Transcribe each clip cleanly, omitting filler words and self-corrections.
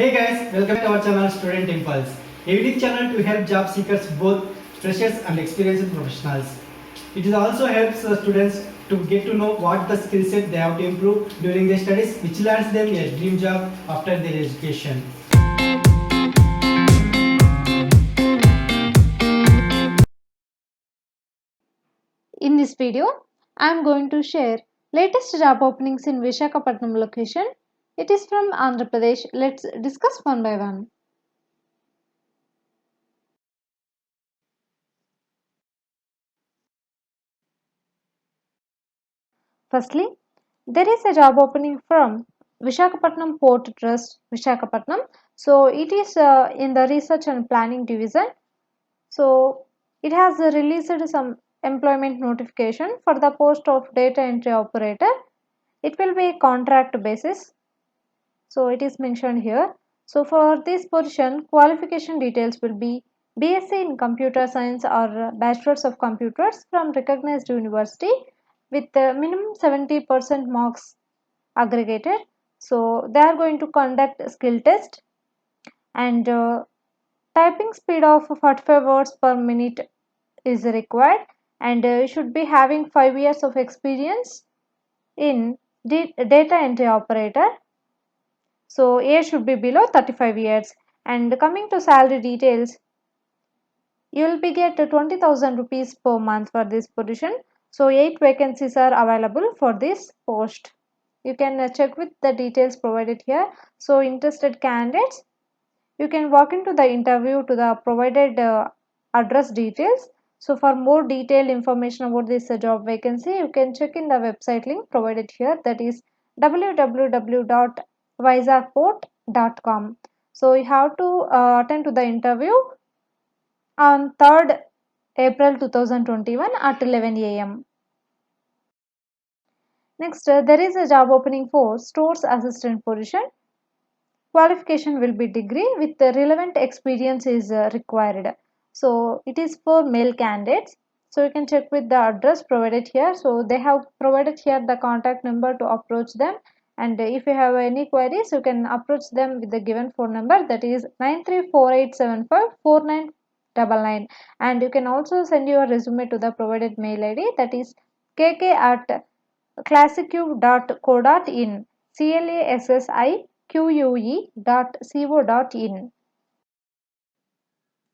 Hey guys, welcome to our channel Student Impulse, a unique channel to help job seekers, both freshers and experienced professionals. It also helps students to get to know what the skill set they have to improve during their studies, which lands them a dream job after their education. In this video, I am going to share latest job openings in Visakhapatnam location. It is from Andhra Pradesh. Let's discuss one by one. Firstly, there is a job opening from Visakhapatnam Port Trust, Visakhapatnam. So it is in the research and planning division. So it has released some employment notification for the post of data entry operator. It will be a contract basis. So it is mentioned here. So for this position, qualification details will be BSc in Computer Science or Bachelor's of Computers from recognized university with minimum 70% marks aggregated. So they are going to conduct skill test and typing speed of 45 words per minute is required, and you should be having 5 years of experience in data entry operator. So age should be below 35 years. And coming to salary details, you will be get 20,000 rupees per month for this position. So 8 vacancies are available for this post. You can check with the details provided here. So interested candidates, you can walk into the interview to the provided address details. So for more detailed information about this job vacancy, you can check in the website link provided here, that is www.vizagport.com. So you have to attend to the interview on 3rd April 2021 at 11 a.m. Next, there is a job opening for stores assistant position. Qualification will be degree with the relevant experience is required. So it is for male candidates. So you can check with the address provided here. So they have provided here the contact number to approach them, and if you have any queries, you can approach them with the given phone number, that is 9348754999, and you can also send your resume to the provided mail id, that is kk@classicue.co.in, classique.co.in.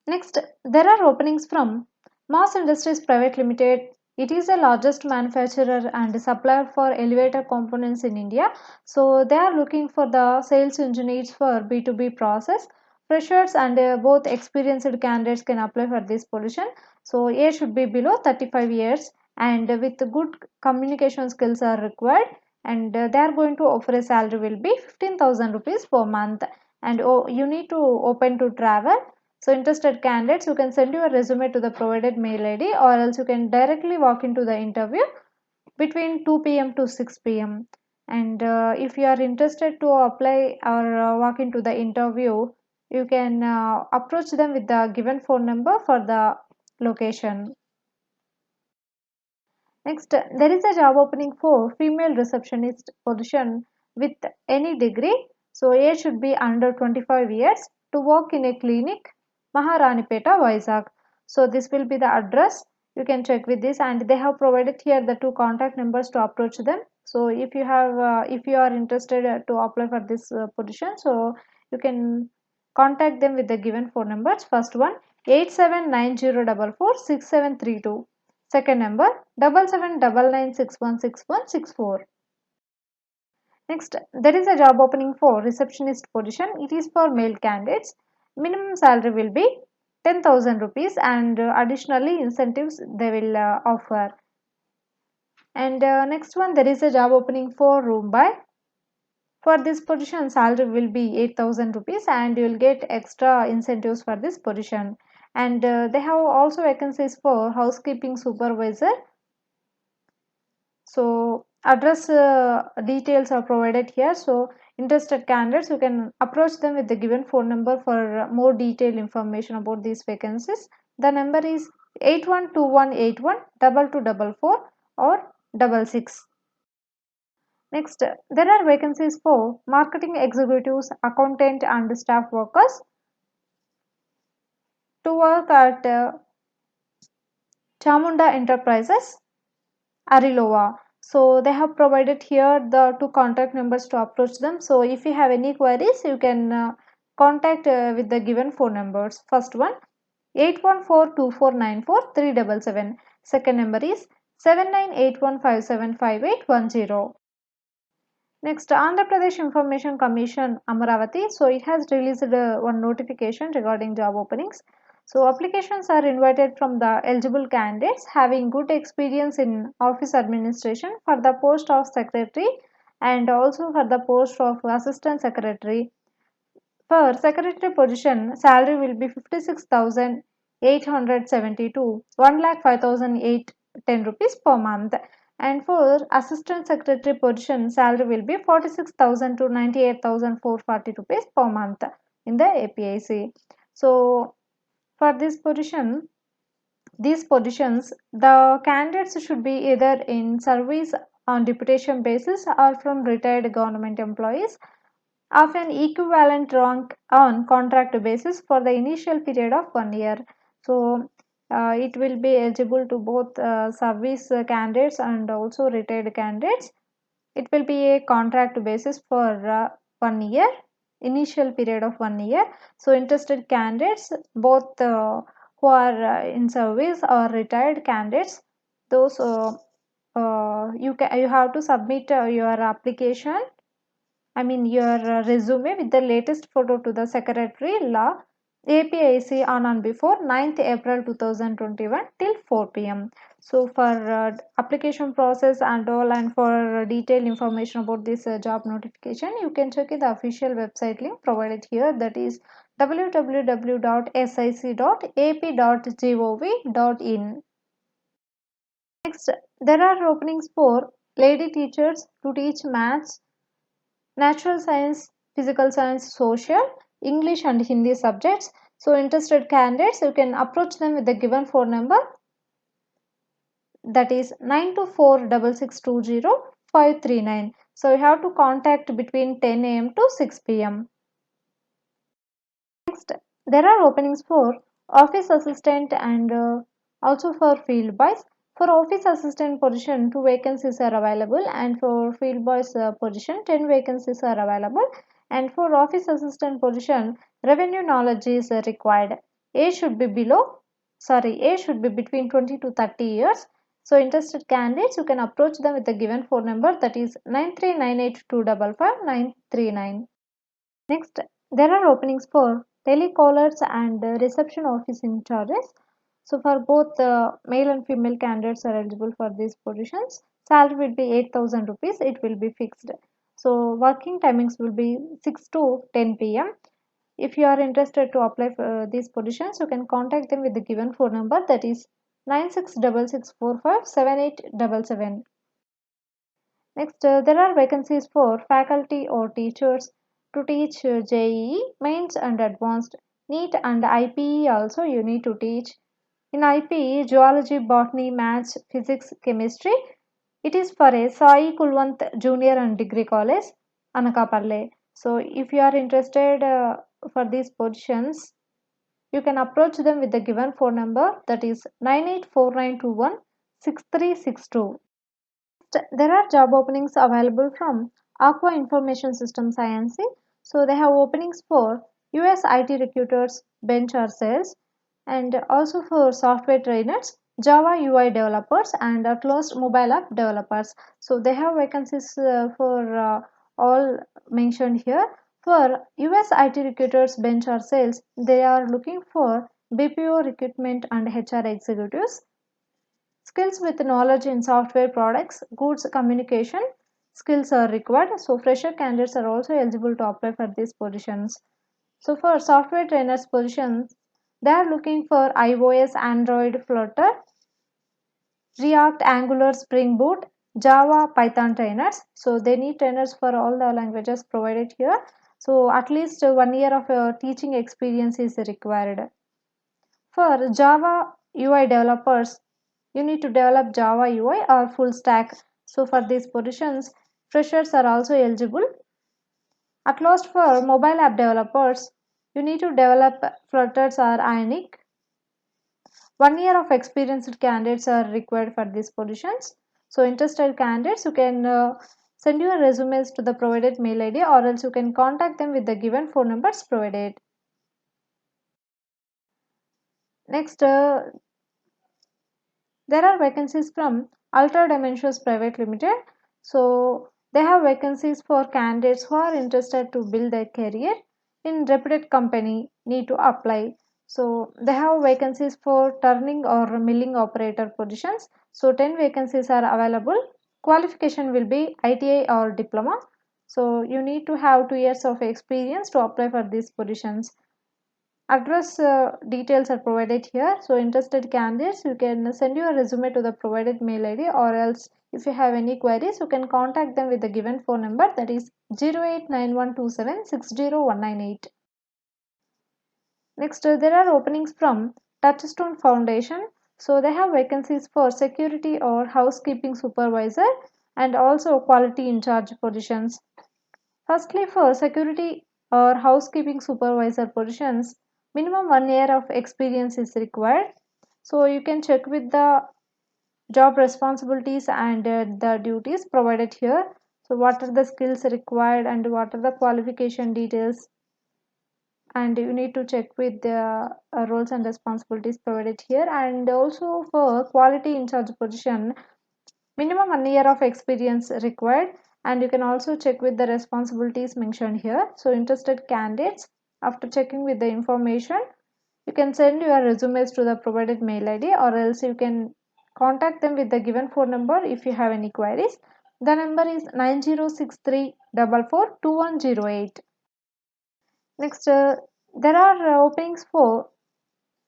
Next, there are openings from Mass Industries Private Limited. It is the largest manufacturer and supplier for elevator components in India. So they are looking for the sales engineers for B2B process. Freshers and both experienced candidates can apply for this position. So age should be below 35 years and with good communication skills are required, and they are going to offer a salary will be 15,000 rupees per month, and you need to open to travel. So interested candidates, you can send your resume to the provided mail ID, or else you can directly walk into the interview between 2 p.m. to 6 p.m. And if you are interested to apply or walk into the interview, you can approach them with the given phone number for the location. Next, there is a job opening for female receptionist position with any degree. So age should be under 25 years to work in a clinic, Maharanipeta, Vizag. So this will be the address. You can check with this, and they have provided here the two contact numbers to approach them. So if you have, if you are interested to apply for this position, so you can contact them with the given phone numbers. First one, 8790446732. Second number, 7799616164. Next, there is a job opening for receptionist position. It is for male candidates. Minimum salary will be 10,000 rupees, and additionally incentives they will offer. And next one, there is a job opening for room boy. For this position, salary will be 8,000 rupees, and you will get extra incentives for this position. And they have also vacancies for housekeeping supervisor. So address details are provided here. So interested candidates, you can approach them with the given phone number for more detailed information about these vacancies. The number is 8121812244 or 66. Next, there are vacancies for marketing executives, accountant and staff workers to work at Chamunda Enterprises, Ariloa. So they have provided here the two contact numbers to approach them. So if you have any queries, you can contact with the given phone numbers. First one 8142494377. Second number is 7981575810. Next, Andhra Pradesh Information Commission Amaravati. So it has released one notification regarding job openings. So applications are invited from the eligible candidates having good experience in office administration for the post of secretary and also for the post of assistant secretary. For secretary position, salary will be 56,872, 1,05,810 rupees per month. And for assistant secretary position, salary will be 46,000 to 98,440 rupees per month in the APIC. So for these positions, the candidates should be either in service on deputation basis or from retired government employees of an equivalent rank on contract basis for the initial period of 1 year. So it will be eligible to both service candidates and also retired candidates. It will be a contract basis for 1 year, initial period of 1 year. So interested candidates, both who are in service or retired candidates, those you have to submit your application, I mean your resume with the latest photo to the Secretary Law APIC on and before 9th April 2021 till 4 p.m. So for application process and all and for detailed information about this job notification, you can check the official website link provided here, that is www.sic.ap.gov.in. Next, there are openings for lady teachers to teach maths, natural science, physical science, social, English and Hindi subjects. So interested candidates, you can approach them with the given phone number, that is 9246620539. So you have to contact between 10 a.m. to 6 p.m. Next, there are openings for office assistant and also for field boys. For office assistant position, 2 vacancies are available, and for field boys position, 10 vacancies are available. And for office assistant position, revenue knowledge is required. Age should be between 20 to 30 years. So interested candidates, you can approach them with the given phone number, that is 9398255939. Next, there are openings for telecallers and reception office in charges. So for both male and female candidates are eligible for these positions. Salary will be 8,000 rupees. It will be fixed. So working timings will be 6 to 10 p.m. If you are interested to apply for these positions, you can contact them with the given phone number, that is 9666457877. Next, there are vacancies for faculty or teachers to teach JEE, mains and advanced, NEET and IPE also you need to teach. In IPE, zoology, botany, maths, physics, chemistry. It is for a Sai Kulwant Junior and Degree College, Anakapalle. So if you are interested for these positions, you can approach them with the given phone number, that is 9849216362. There are job openings available from Aqua Information Systems Inc. So they have openings for US IT recruiters, bench or sales, and also for software trainers, Java UI developers, and closed mobile app developers. So they have vacancies for all mentioned here. For US IT recruiters, bench or sales, they are looking for BPO recruitment and HR executives. Skills with knowledge in software products, goods communication skills are required. So fresher candidates are also eligible to apply for these positions. So for software trainers positions, they are looking for iOS, Android, Flutter, React, Angular, Spring Boot, Java, Python trainers. So they need trainers for all the languages provided here. So at least 1 year of teaching experience is required. For Java UI developers, you need to develop Java UI or full stack. So for these positions, freshers are also eligible. At last, for mobile app developers, you need to develop Flutter or Ionic. 1 year of experienced candidates are required for these positions. So interested candidates, you can send your resumes to the provided mail ID, or else you can contact them with the given phone numbers provided. Next, there are vacancies from Ultra Dimensions Private Limited. So they have vacancies for candidates who are interested to build their career in reputed company need to apply. So they have vacancies for turning or milling operator positions. So 10 vacancies are available. Qualification will be ITI or diploma. So you need to have 2 years of experience to apply for these positions. Address details are provided here. So interested candidates, you can send your resume to the provided mail ID, or else if you have any queries, you can contact them with the given phone number, that is 089127601998. Next, there are openings from Touchstone Foundation. So they have vacancies for security or housekeeping supervisor and also quality in charge positions. Firstly, for security or housekeeping supervisor positions, minimum 1 year of experience is required. So you can check with the job responsibilities and the duties provided here. So what are the skills required and what are the qualification details, and you need to check with the roles and responsibilities provided here. And also for quality in charge position, minimum 1 year of experience required, and you can also check with the responsibilities mentioned here. So interested candidates, after checking with the information, you can send your resumes to the provided mail ID, or else you can contact them with the given phone number if you have any queries. The number is 9063442108. Next, there are openings for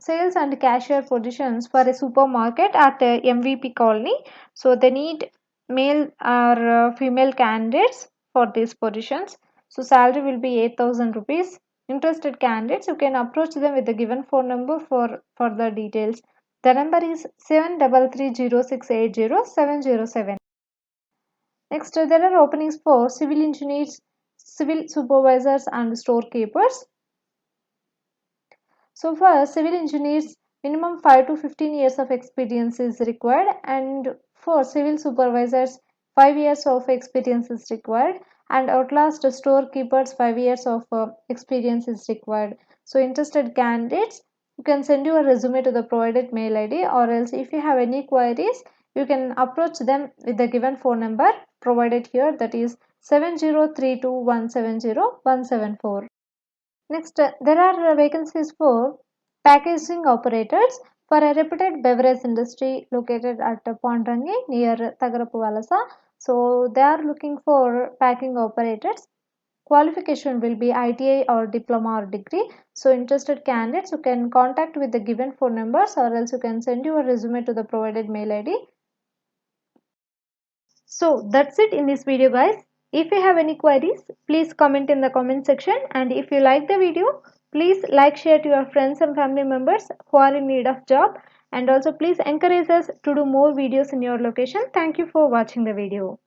sales and cashier positions for a supermarket at MVP colony. So they need male or female candidates for these positions. So salary will be 8,000 rupees. Interested candidates, you can approach them with the given phone number for further details. The number is 7330680707. Next, there are openings for civil engineers, civil supervisors and storekeepers. So for civil engineers, minimum 5 to 15 years of experience is required, and for civil supervisors, 5 years of experience is required, and outlast storekeepers, 5 years of experience is required. So interested candidates, you can send your resume to the provided mail ID, or else if you have any queries, you can approach them with the given phone number provided here, that is 7032170174. Next, there are vacancies for packaging operators for a reputed beverage industry located at Pondrangi near Tagarapu Valasa. So they are looking for packing operators. Qualification will be ITI or diploma or degree. So interested candidates, you can contact with the given phone numbers, or else you can send your resume to the provided mail ID. So that's it in this video, guys. If you have any queries, please comment in the comment section, and if you like the video, please like, share to your friends and family members who are in need of job, and also please encourage us to do more videos in your location. Thank you for watching the video.